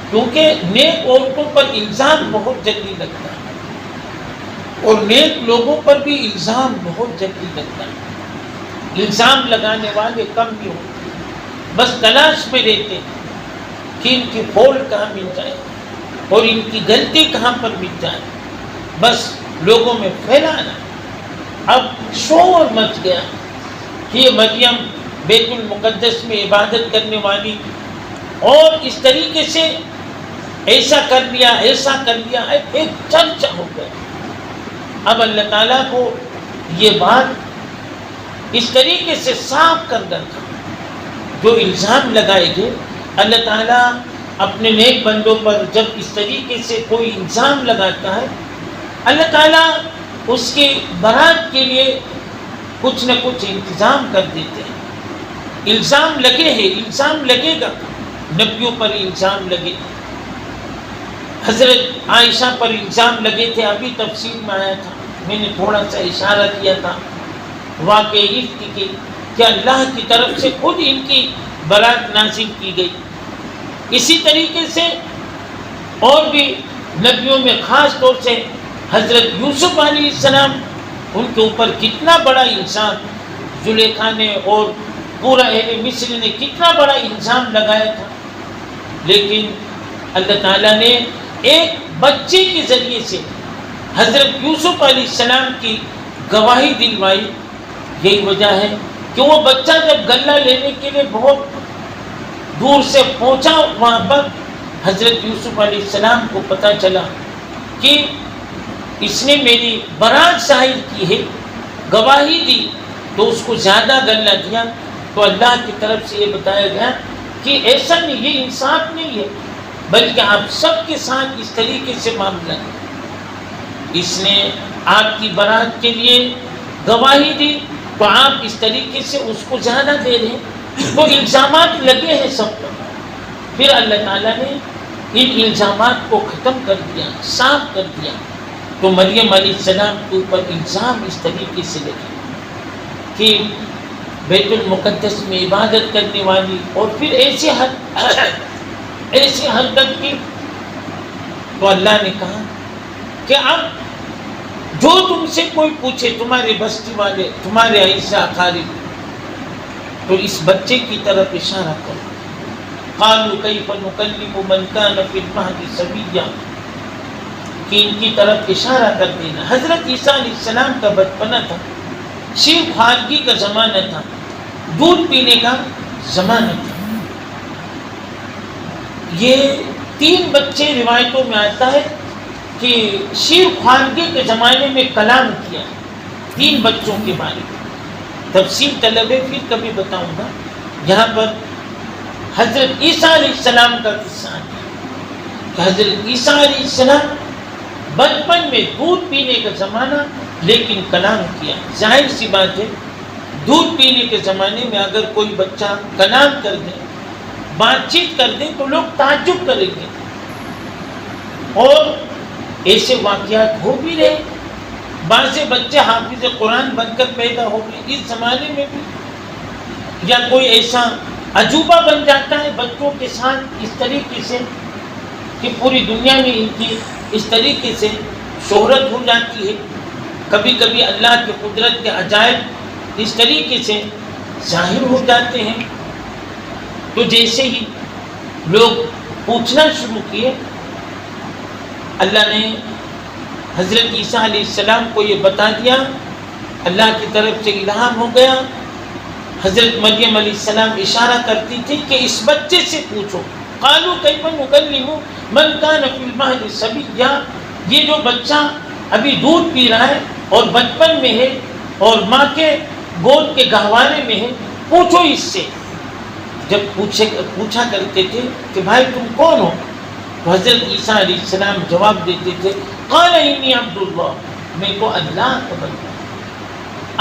کیونکہ نیک عورتوں پر الزام بہت جلدی لگتا ہے اور نیک لوگوں پر بھی الزام بہت جلدی لگتا ہے. الزام لگانے والے کم نہیں ہوتے، بس تلاش میں رہتے ہیں کہ ان کی فولٹ کہاں مل جائے اور ان کی غلطی کہاں پر مل جائے، بس لوگوں میں پھیلانا. اب شور مچ گیا کہ یہ مریم بیت المقدس میں عبادت کرنے والی، اور اس طریقے سے ایسا کر لیا، ایسا کر لیا، ایک چرچا ہو گیا. اب اللہ تعالیٰ کو یہ بات اس طریقے سے صاف کر رکھا، جو الزام لگائے گئے اللہ تعالیٰ اپنے نیک بندوں پر جب اس طریقے سے کوئی الزام لگاتا ہے، اللہ تعالیٰ اس کی برات کے لیے کچھ نہ کچھ انتظام کر دیتے ہیں. الزام لگے ہیں، الزام لگے گا، نبیوں پر الزام لگے، حضرت عائشہ پر الزام لگے تھے. ابھی تفسیر میں آیا تھا، میں نے تھوڑا سا اشارہ کیا تھا واقع افک کی کہ اللہ کی طرف سے خود ان کی برات نازل کی گئی۔ اسی طریقے سے اور بھی نبیوں میں خاص طور سے حضرت یوسف علیہ السلام، ان کے اوپر کتنا بڑا الزام زلیخا نے اور پورا اہل مصر نے کتنا بڑا الزام لگایا تھا، لیکن اللہ تعالیٰ نے ایک بچے کے ذریعے سے حضرت یوسف علیہ السلام کی گواہی دلوائی۔ یہی وجہ ہے کہ وہ بچہ جب غلہ لینے کے لیے بہت دور سے پہنچا، وہاں پر حضرت یوسف علیہ السلام کو پتہ چلا کہ اس نے میری برات ظاہر کی ہے، گواہی دی، تو اس کو زیادہ غلہ دیا۔ تو اللہ کی طرف سے یہ بتایا گیا کہ ایسا نہیں، یہ انصاف نہیں ہے، بلکہ آپ سب کے ساتھ اس طریقے سے معاملہ ہے۔ اس نے آپ کی برات کے لیے گواہی دی تو آپ اس طریقے سے اس کو زیادہ دے رہے ہیں، تو الزامات لگے ہیں سب پر۔ پھر اللہ تعالیٰ نے ان الزامات کو ختم کر دیا، صاف کر دیا، تو مریم علیہ السلام کے اوپر الزام اس طریقے سے لگے کہ بیت المقدس میں عبادت کرنے والی، اور پھر ایسی حرکت کی، تو اللہ نے کہا کہ اب جو تم سے کوئی پوچھے، تمہارے بستی والے، تمہارے عیسیٰ اقارب، تو اس بچے کی طرف اشارہ کرو۔ قالوا کیف نکلم من کان فی المہد صبیا، کہ ان کی طرف اشارہ کر دینا۔ حضرت عیسیٰ علیہ السلام کا بچپنا تھا، شیر خوارگی کا زمانہ تھا، دودھ پینے کا زمانہ تھا۔ یہ 3 بچے روایتوں میں آتا ہے کہ شیر خوارگی کے زمانے میں کلام کیا، 3 بچوں کے بارے میں تفصیل طلب ہے، پھر کبھی بتاؤں گا۔ یہاں پر حضرت عیسیٰ علیہ السلام کا قصہ ہے کہ حضرت عیسیٰ علیہ السلام بچپن میں دودھ پینے کا زمانہ، لیکن کلام کیا۔ ظاہر سی بات ہے، دودھ پینے کے زمانے میں اگر کوئی بچہ کلام کر دے، بات چیت کر دے، تو لوگ تعجب کریں گے، اور ایسے واقعات ہو بھی رہے۔ بعض بچے حافظ قرآن بن کر پیدا ہو گئے اس زمانے میں بھی، یا کوئی ایسا عجوبہ بن جاتا ہے بچوں کے ساتھ اس طریقے سے کہ پوری دنیا میں ان کی اس طریقے سے شہرت ہو جاتی ہے۔ کبھی کبھی اللہ کی قدرت کے عجائب اس طریقے سے ظاہر ہو جاتے ہیں۔ تو جیسے ہی لوگ پوچھنا شروع کیے، اللہ نے حضرت عیسیٰ علیہ السلام کو یہ بتا دیا، اللہ کی طرف سے الہام ہو گیا۔ حضرت مریم علیہ السلام اشارہ کرتی تھی کہ اس بچے سے پوچھو۔ قالوا کیف نکلم من کان فی المہد صبیا، یہ جو بچہ ابھی دودھ پی رہا ہے اور بچپن میں ہے اور ماں کے گود کے گہوارے میں ہے، پوچھو اس سے۔ جب پوچھا کرتے تھے کہ بھائی تم کون ہو، تو حضرت عیسیٰ علیہ السلام جواب دیتے تھے، قال انی عبد اللہ، میں کو اللہ کا بندہ،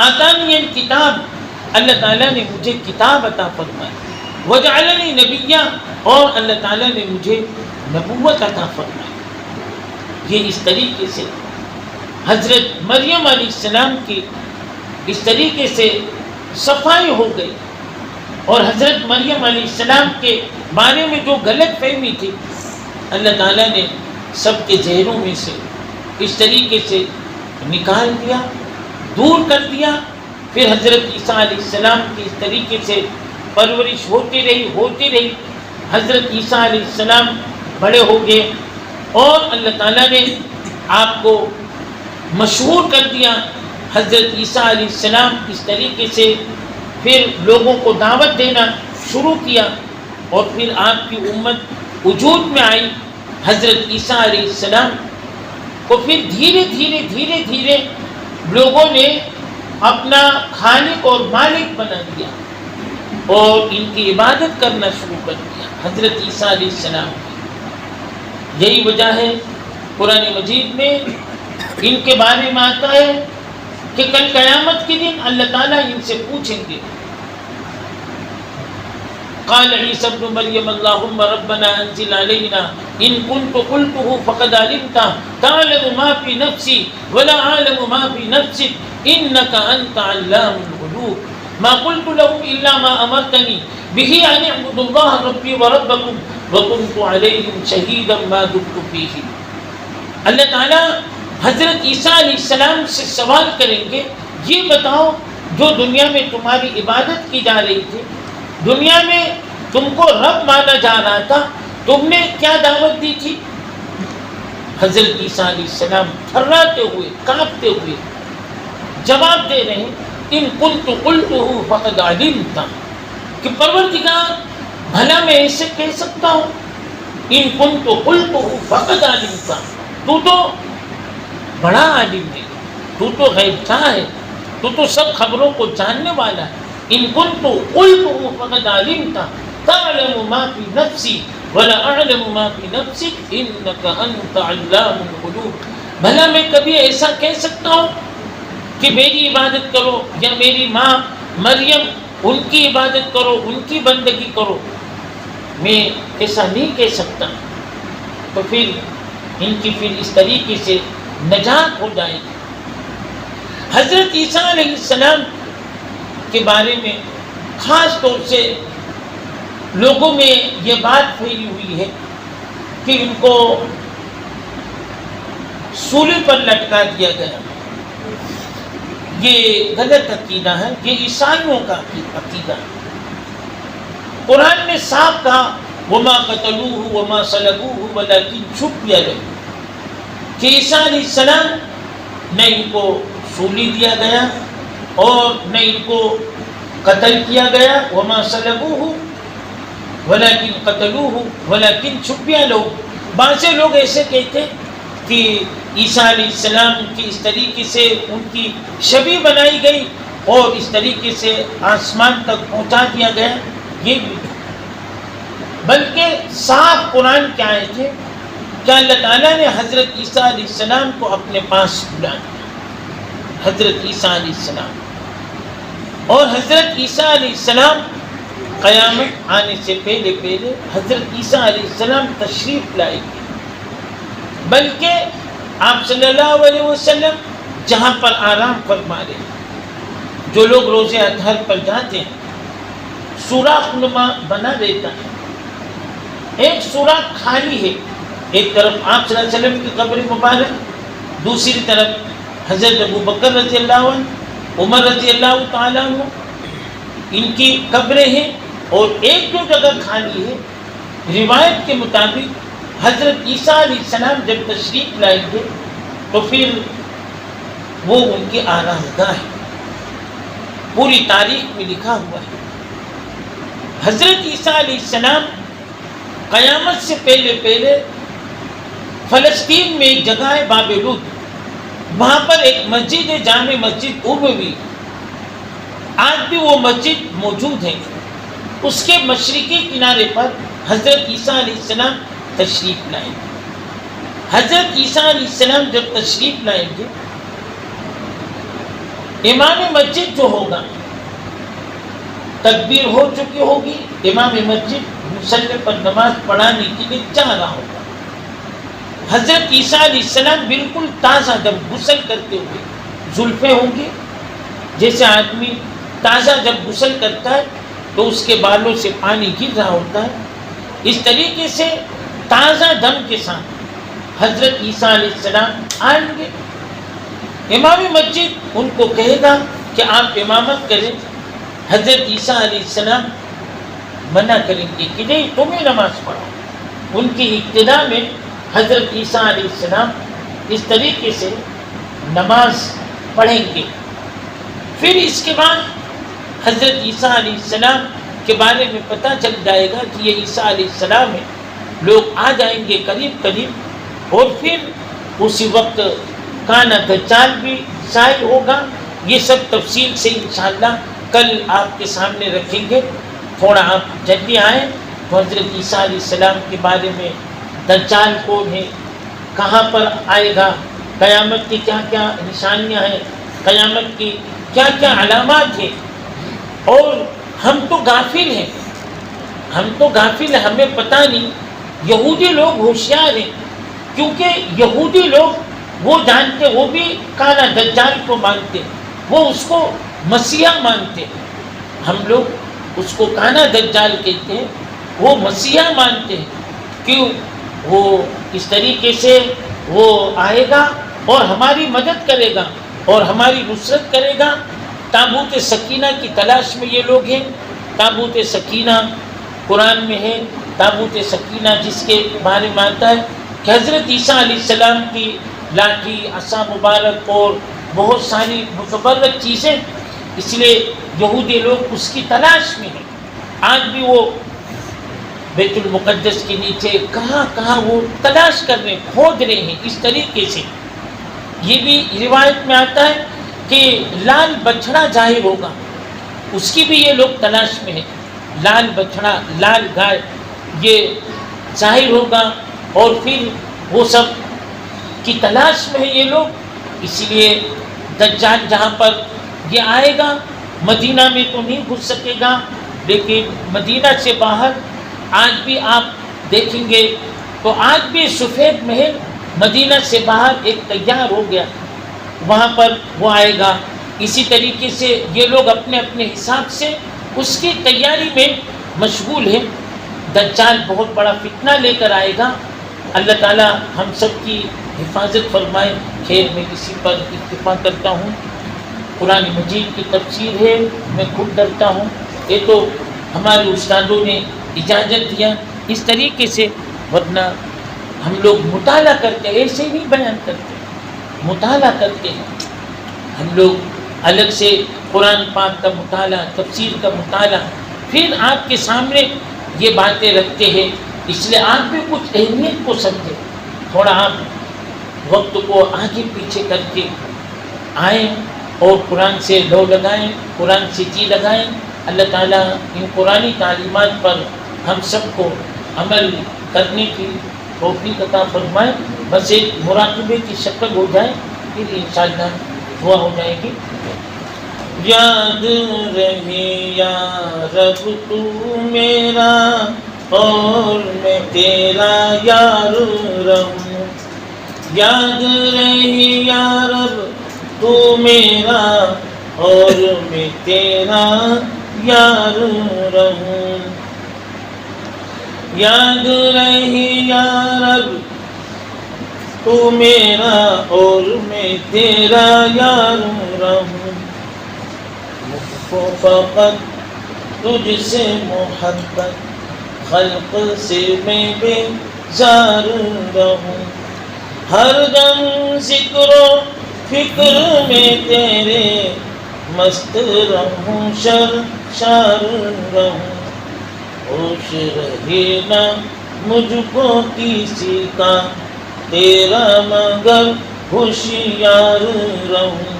آتانی الکتاب، اللہ تعالیٰ نے مجھے کتاب عطا فرمائی، وجعلنی نبیا، اور اللہ تعالیٰ نے مجھے نبوت عطا فرمائی۔ یہ اس طریقے سے حضرت مریم علیہ السلام کی اس طریقے سے صفائی ہو گئی، اور حضرت مریم علیہ السلام کے بارے میں جو غلط فہمی تھی، اللہ تعالیٰ نے سب کے ذہنوں میں سے اس طریقے سے نکال دیا، دور کر دیا۔ پھر حضرت عیسیٰ علیہ السلام کی اس طریقے سے پرورش ہوتی رہی۔ حضرت عیسیٰ علیہ السلام بڑے ہو گئے، اور اللہ تعالیٰ نے آپ کو مشہور کر دیا۔ حضرت عیسیٰ علیہ السلام اس طریقے سے پھر لوگوں کو دعوت دینا شروع کیا، اور پھر آپ کی امت وجود میں آئی۔ حضرت عیسیٰ علیہ السلام کو پھر دھیرے دھیرے لوگوں نے اپنا خالق اور مالک بنا دیا، اور ان کی عبادت کرنا شروع کر دیا حضرت عیسیٰ علیہ السلام کی۔ یہی وجہ ہے قرآن مجید میں ان کے بارے میں آتا ہے کہ کل قیامت کے دن اللہ تعالیٰ ان سے پوچھیں گے قال عیسی ابن مریم اللهم ربنا انزل علينا ان كنت قلته فقد علمت تعلم ما في نفسي ولا اعلم ما في نفسك انك انت علام الغيوب ما قلت لهم الا ما امرتني به ان اعبدوا الله ربي وربكم وكنت عليهم شهيدا ما دمت فيهم. اللہ تعالیٰ حضرت عیسیٰ علیہ السلام سے سوال کریں گے، یہ بتاؤ جو دنیا میں تمہاری عبادت کی جا رہی تھی، دنیا میں تم کو رب مانا جا رہا تھا، تم نے کیا دعوت دی تھی؟ حضرت عیسیٰ علیہ السلام تھراتے ہوئے کانپتے ہوئے جواب دے رہے ہیں، ان کنت قلتہ فقد علمت، کہ پروردگار بھلا میں ایسے کہہ سکتا ہوں؟ ان کنت قلتہ فقد علمت، تو تو بڑا عالم ہے، تو تو غیب جاں ہے، تو تو سب خبروں کو جاننے والا ہے. ان کنت قلتہ فقد علمت تعلم ما فی نفسی ولا اعلم ما فی نفسک انک انت علام الغیوب. بھلا میں کبھی ایسا کہہ سکتا ہوں کہ میری عبادت کرو یا میری ماں مریم ان کی عبادت کرو، ان کی بندگی کرو؟ میں ایسا نہیں کہہ سکتا. تو پھر ان کی اس طریقے سے نجات ہو جائے گی. حضرت عیسیٰ علیہ السلام کے بارے میں خاص طور سے لوگوں میں یہ بات پھیلی ہوئی ہے کہ ان کو سولی پر لٹکا دیا گیا. یہ غلط عقیدہ ہے، یہ عیسائیوں کا عقیدہ ہے. قرآن نے صاف کہا وما قتلوہ وما صلبوہ ولکن شبہ لہم، کہ عیسیٰ علیہ السلام نہ ان کو سولی دیا گیا اور نہ ان کو قتل کیا گیا. وما صلبوہ ولکن قتلوہ ولکن شبہ لہم. بعض سے لوگ ایسے کہتے کہ عیسیٰ علیہ السلام کی اس طریقے سے ان کی شبیہ بنائی گئی اور اس طریقے سے آسمان تک پہنچا دیا گیا. یہ بھی بلکہ صاف قرآن کی آیت ہے کہ اللہ تعالیٰ نے حضرت عیسیٰ علیہ السلام کو اپنے پاس بلا دیا. حضرت عیسیٰ علیہ السلام اور حضرت عیسیٰ علیہ السلام قیامت آنے سے پہلے حضرت عیسیٰ علیہ السلام تشریف لائے گے. بلکہ آپ صلی اللہ علیہ وسلم جہاں پر آرام فرما رہے ہیں، جو لوگ روزے اطہر پر جاتے ہیں سوراخ نما بنا دیتا ہے. ایک سوراخ خالی ہے، ایک طرف آپ صلی اللہ علیہ وسلم کی قبر مبارک، دوسری طرف حضرت ابو بکر رضی اللہ عنہ، عمر رضی اللہ تعالیٰ عنہ، ان کی قبریں ہیں. اور ایک جو جگہ خالی ہے، روایت کے مطابق حضرت عیسیٰ علیہ السلام جب تشریف لائیں گے تو پھر وہ ان کی آرام گاہ ہے. پوری تاریخ میں لکھا ہوا ہے حضرت عیسیٰ علیہ السلام قیامت سے پہلے فلسطین میں ایک جگہ ہے باب لود، وہاں پر ایک مسجد ہے، جامع مسجد اموی. آج بھی وہ مسجد موجود ہے. اس کے مشرقی کنارے پر حضرت عیسیٰ علیہ السلام تشریف لائیں گے. حضرت عیسیٰ علیہ السلام جب تشریف لائیں گے، امام مسجد جو ہوگا تکبیر ہو چکی ہوگی، امام مسجد مصلی پر نماز پڑھانے کے لیے جا رہا ہوگا. حضرت عیسیٰ علیہ السلام بالکل تازہ جب غسل کرتے ہوئے، زلفیں ہوں گی، جیسے آدمی تازہ جب غسل کرتا ہے تو اس کے بالوں سے پانی گر رہا ہوتا ہے، اس طریقے سے تازہ دم کے ساتھ حضرت عیسیٰ علیہ السلام آئیں گے. امام مسجد ان کو کہے گا کہ آپ امامت کریں. حضرت عیسیٰ علیہ السلام منع کریں گے کہ نہیں، تمہیں نماز پڑھو. ان کی ابتدا میں حضرت عیسیٰ علیہ السلام اس طریقے سے نماز پڑھیں گے. پھر اس کے بعد حضرت عیسیٰ علیہ السلام کے بارے میں پتہ چل جائے گا کہ یہ عیسیٰ علیہ السلام ہے. لوگ آ جائیں گے قریب اور پھر اسی وقت کانا دجال بھی ظاہر ہوگا. یہ سب تفصیل سے انشاءاللہ کل آپ کے سامنے رکھیں گے. تھوڑا آپ جلدی آئیں تو حضرت عیسیٰ علیہ السلام کے بارے میں، دجال کون ہے، کہاں پر آئے گا، قیامت کی کیا کیا نشانیاں ہیں، قیامت کی کیا کیا علامات ہیں. اور ہم تو غافل ہیں، ہم تو غافل ہیں، ہمیں پتہ نہیں. یہودی لوگ ہوشیار ہیں، کیونکہ یہودی لوگ وہ جانتے، وہ بھی کانا دجال کو مانتے، وہ اس کو مسیح مانتے. ہم لوگ اس کو کانا دجال کہتے ہیں، وہ مسیح مانتے ہیں. کیوں؟ وہ اس طریقے سے وہ آئے گا اور ہماری مدد کرے گا اور ہماری نصرت کرے گا. تابوت سکینہ کی تلاش میں یہ لوگ ہیں. تابوت سکینہ قرآن میں ہے. تابوت سکینہ جس کے بارے میں آتا ہے کہ حضرت عیسیٰ علیہ السلام کی لاٹھی، عصا مبارک اور بہت ساری متبرک چیزیں. اس لیے یہودی لوگ اس کی تلاش میں ہیں. آج بھی وہ بیت المقدس کے نیچے کہاں کہاں وہ تلاش کر رہے ہیں، کھود رہے ہیں. اس طریقے سے یہ بھی روایت میں آتا ہے کہ لال بچھڑا ظاہر ہوگا، اس کی بھی یہ لوگ تلاش میں ہیں. لال بچھڑا، لال گائے یہ ظاہر ہوگا اور پھر وہ سب کی تلاش میں ہے یہ لوگ. اس لیے دجال جہاں پر یہ آئے گا مدینہ میں تو نہیں گھس سکے گا، لیکن مدینہ سے باہر آج بھی آپ دیکھیں گے تو آج بھی سفید محل مدینہ سے باہر ایک تیار ہو گیا، وہاں پر وہ آئے گا. اسی طریقے سے یہ لوگ اپنے اپنے حساب سے اس کی تیاری میں مشغول ہیں. دجال بہت بڑا فتنہ لے کر آئے گا. اللہ تعالی ہم سب کی حفاظت فرمائے. خیر میں اسی پر اکتفا کرتا ہوں. قرآن مجید کی تفسیر ہے، میں خود ڈرتا ہوں. یہ تو ہمارے استادوں نے اجازت دیا اس طریقے سے، ورنہ ہم لوگ مطالعہ کرتے، ایسے نہیں بیان کرتے، مطالعہ کرتے ہیں. ہم لوگ الگ سے قرآن پاک کا مطالعہ، تفسیر کا مطالعہ، پھر آپ کے سامنے یہ باتیں رکھتے ہیں. اس لیے آپ بھی کچھ اہمیت کو سمجھیں، تھوڑا آپ وقت کو آگے پیچھے کر کے آئیں اور قرآن سے لو لگائیں، قرآن سے جی لگائیں. اللہ تعالیٰ ان قرآنی تعلیمات پر ہم سب کو عمل کرنے کی توفیق عطا فرمائے. بس ایک مراقبے کی شکل ہو جائے، پھر انشاءاللہ دعا ہو جائے گی. یاد رہے یا رب تو میرا اور میں تیرا یار رہوں. یاد رہے یا رب تو میرا اور میں تیرا یار رہوں. یاد رہے یا رب تو میرا اور میں تیرا یار رہوں. مجھ کو فقط تجھ سے محبت، خلق سے میں بیزار رہوں. ہر دم ذکر و فکر میں تیرے مست رہوں، شر رہوں. ہوش رہے نہ مجھ کو کسی کا تیرا مگر ہوشیار رہوں.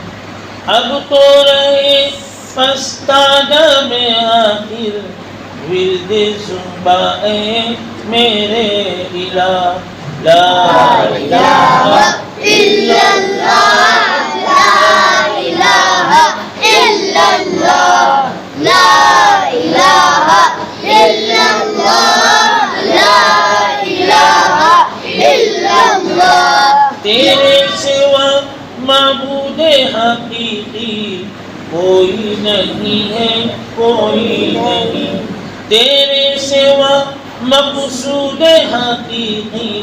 اب تو رہے پستانہ میں آخر ورد صبح اے میرے الہ. لا الہ الا اللہ، لا الہ الا اللہ، لا الہ الا اللہ، لا الہ الا اللہ. تیرے سوا معبود حقیقی کوئی نہیں ہے، کوئی نہیں. تیرے سوا مقصود حقیقی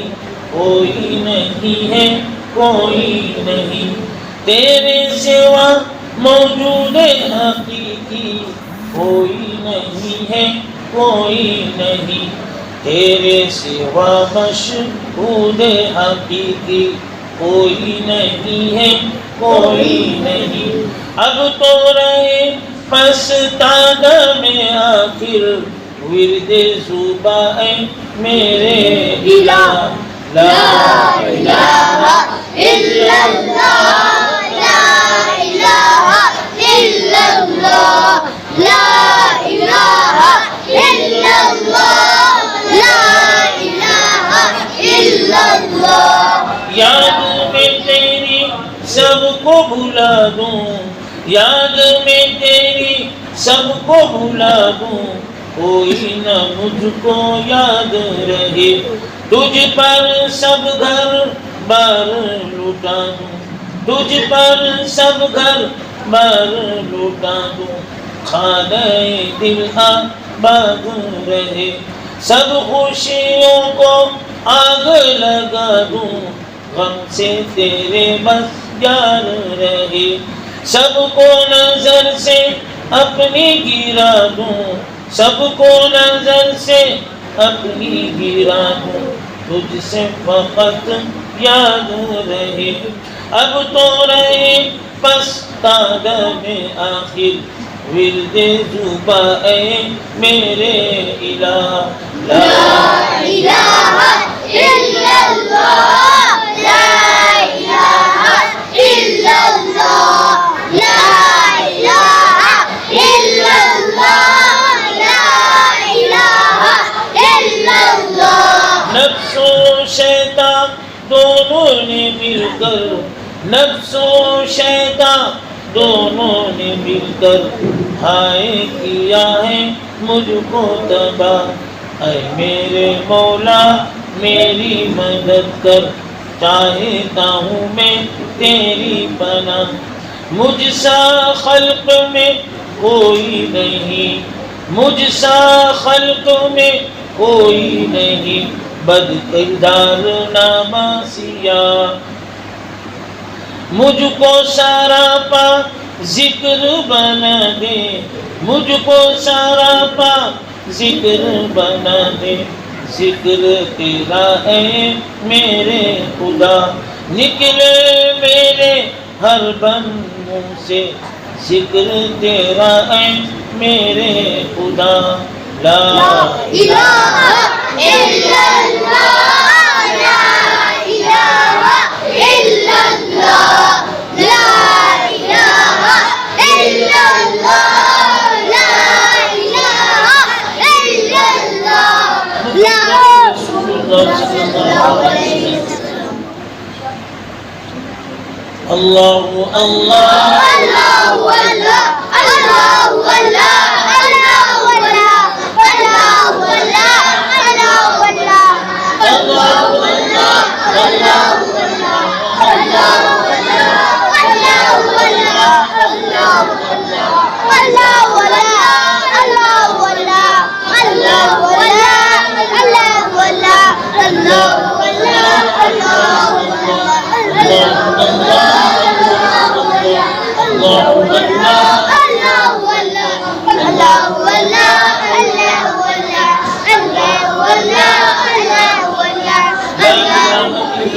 کوئی نہیں ہے، کوئی نہیں. تیرے سوا موجود حقیقی کوئی نہیں ہے، کوئی نہیں. تیرے سوا مشہود حقیقی کوئی نہیں ہے، کوئی نہیں. اب تو رہے پستانہ میں آخر ورد صبح اے میرے الہ. لا الہ الا اللہ، لا الہ الا اللہ، لا الہ الا اللہ، لا الہ الا اللہ. یاد میں تیری سب کو بھلا دوں، یاد میں تیری سب کو بھلا دوں. کوئی نہ مجھ کو یاد رہے، تجھ پر سب گھر بار لوٹا دوں، تجھ پر سب گھر بار لوٹا دوں، خانہ دل آباد رہے، سب خوشیوں کو آگ لگا دوں، غم سے تیرے بس یار رہے، سب کو نظر سے اپنی گرا دوں، سب کو نظر سے اپنی گرا دوں، تجھ سے فقط یاد رہے، اب تو رہے بس قدم آخر، ورد زباں اے میرے الہ، لا الہ الا اللہ، لا الہ الا اللہ، لا الہ الا اللہ، لا الہ الا اللہ۔ نفس و شیطان دونوں نے مل کر، نفس و شیطان دونوں نے مل کر ہائے کیا ہے مجھ کو تباہ، اے میرے مولا میری مدد کر، چاہتا ہوں میں تیری پناہ، مجھ سا خلق میں کوئی نہیں، مجھ سا خلق میں کوئی نہیں، بد کردار ناماسیہ، مجھ کو سراپا ذکر بنا دے، مجھ کو سراپا ذکر بنا دے، ذکر تیرا ہے میرے خدا، نکلے میرے ہر بند منہ سے، ذکر تیرا ہے میرے خدا، لا الہ الا اللہ، لا الہ الا اللہ، لا الہ الا اللہ، لا الہ الا اللہ، لا رسول اللہ صلی اللہ علیہ وسلم۔ اللہ اللہ اللہ اللہ اللہ اللہ اللہ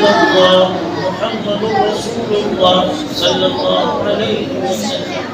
اللہ محمد رسول اللہ صلی اللہ علیہ وسلم۔